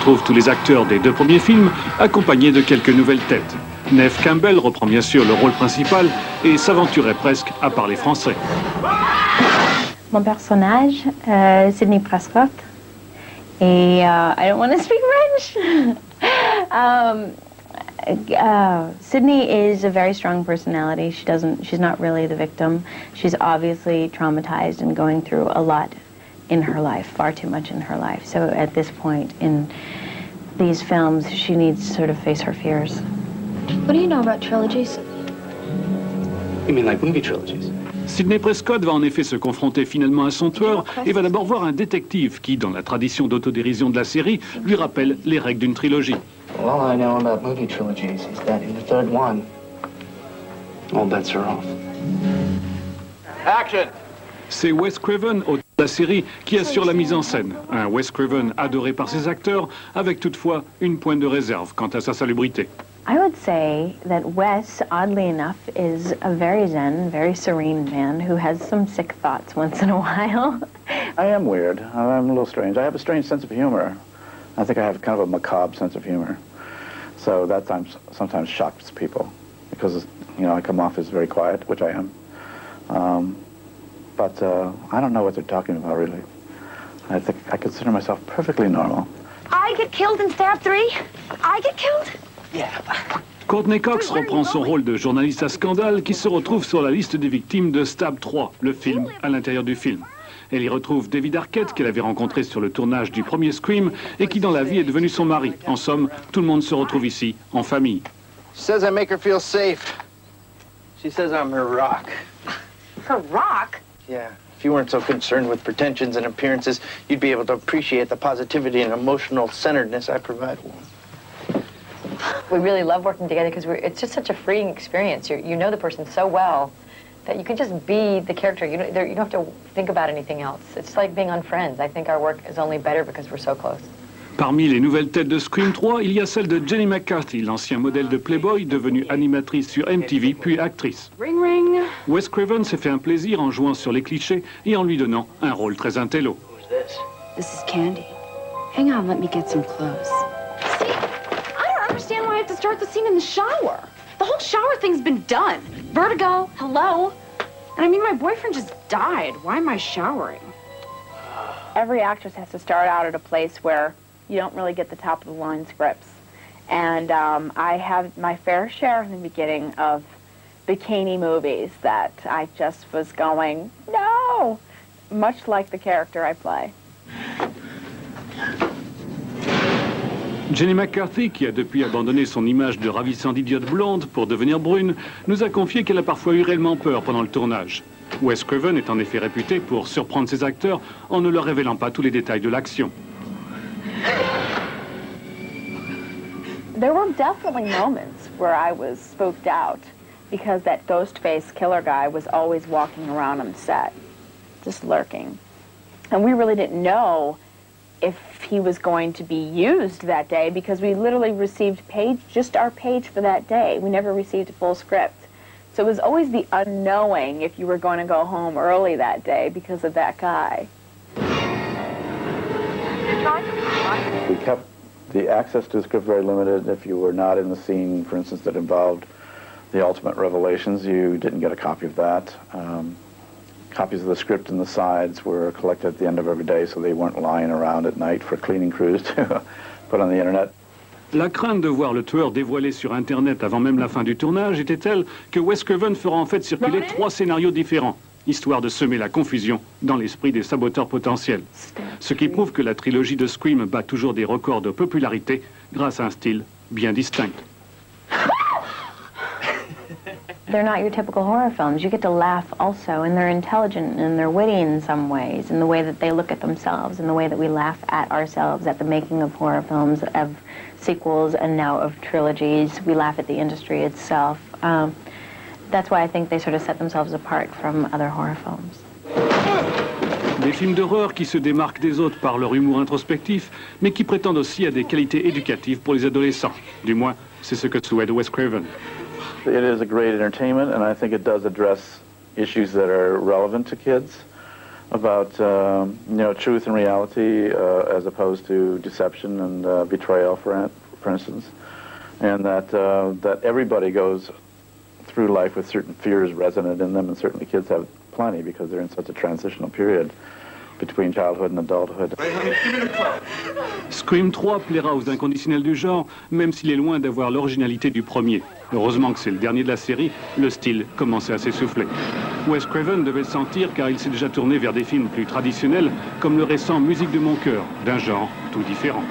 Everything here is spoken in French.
retrouve tous les acteurs des 2 premiers films, accompagnés de quelques nouvelles têtes. Neve Campbell reprend bien sûr le rôle principal et s'aventurait presque à parler français. Mon personnage, Sidney Prescott, et I don't want to speak French. Sidney is a very strong personality. She's not really the victim. She's obviously traumatized and going through a lot in her life, far too much in her life. So at this point in these films, she needs to sort of face her fears. What do you know about trilogies? You mean like movie trilogies? Sidney Prescott va en effet se confronter finalement à son tueur et va d'abord voir un détective qui, dans la tradition d'autodérision de la série, lui rappelle les règles d'une trilogie. Well, all I know about movie trilogies is that in the third one, all bets are off. Action! C'est Wes Craven, auteur de la série, qui assure la mise en scène. Un Wes Craven adoré par ses acteurs, avec toutefois une pointe de réserve quant à sa salubrité. I would say that Wes, oddly enough, is a very zen, very serene man who has some sick thoughts once in a while. I am weird. I'm a little strange. I have a strange sense of humor. I think I have kind of a macabre sense of humor. So that sometimes shocks people because, you know, I come off as very quiet, which I am. But I don't know what they're talking about, really. I think I consider myself perfectly normal. I get killed in Stab 3? I get killed? Courtney Cox reprend son rôle de journaliste à scandale qui se retrouve sur la liste des victimes de Stab 3, le film, à l'intérieur du film. Elle y retrouve David Arquette, qu'elle avait rencontré sur le tournage du premier Scream et qui dans la vie est devenu son mari. En somme, tout le monde se retrouve ici, en famille. She says I make her feel safe. She says I'm her rock. Her rock? Yeah. If you weren't so concerned with pretensions and appearances, you'd be able to appreciate the positivity and emotional centeredness I provide. We really love working together because it's just such a freeing experience. You know the person so well that you can just be the character. You don't have to think about anything else. It's like being on Friends. I think our work is only better because we're so close. Parmi les nouvelles têtes de Scream 3, il y a celle de Jenny McCarthy, l'ancien modèle de Playboy, devenue animatrice sur MTV puis actrice. Ring ring. Wes Craven s'est fait un plaisir en jouant sur les clichés et en lui donnant un rôle très intello. Who's this? This is Candy. Hang on, let me get some clothes. See, I don't understand why I have to start the scene in the shower. The whole shower thing's been done. Vertigo, hello. And I mean, my boyfriend just died. Why am I showering? Every actress has to start out at a place where you don't really get the top of the line scripts. And I have my fair share in the beginning of bikini movies that I just was going, no, much like the character I play. Jenny McCarthy, qui a depuis abandonné son image de ravissante idiote blonde pour devenir brune, nous a confié qu'elle a parfois eu réellement peur pendant le tournage. Wes Craven est en effet réputé pour surprendre ses acteurs en ne leur révélant pas tous les détails de l'action. There were definitely moments where I was spooked out because that ghost-faced killer guy was always walking around on the set, just lurking. And we really didn't know if he was going to be used that day because we literally received just our page for that day. We never received a full script. So it was always the unknowing if you were going to go home early that day because of that guy. We kept the access to the script very limited. If you were not in the scene, for instance, that involved the ultimate revelations, you didn't get a copy of that. Copies of the script and the sides were collected at the end of every day, so they weren't lying around at night for cleaning crews to put on the internet. La crainte de voir le tueur dévoilé sur Internet avant même la fin du tournage était telle que Wes Craven fera en fait circuler 3 scénarios différents, histoire de semer la confusion dans l'esprit des saboteurs potentiels. Ce qui prouve que la trilogie de Scream bat toujours des records de popularité grâce à un style bien distinct. They're not your typical horror films. You get to laugh also, and they're intelligent and they're witty in some ways, in the way that they look at themselves, in the way that we laugh at ourselves, at the making of horror films, of sequels, and now of trilogies. We laugh at the industry itself. That's why I think they sort of set themselves apart from other horror films. Des films d'horreur qui se démarquent des autres par leur humour introspectif, mais qui prétendent aussi à des qualités éducatives pour les adolescents. Du moins, c'est ce que souhaite Wes Craven. It is a great entertainment, and I think it does address issues that are relevant to kids. about you know, truth and reality as opposed to deception and betrayal, for instance, and that everybody goes through life with certain fears resonant in them, and certainly kids have plenty because they're in such a transitional period between childhood and adulthood. Scream 3 plaira aux inconditionnels du genre, même s'il est loin d'avoir l'originalité du premier. Heureusement que c'est le dernier de la série, le style commençait à s'essouffler. Wes Craven devait le sentir car il s'est déjà tourné vers des films plus traditionnels, comme le récent Musique de mon cœur, d'un genre tout différent.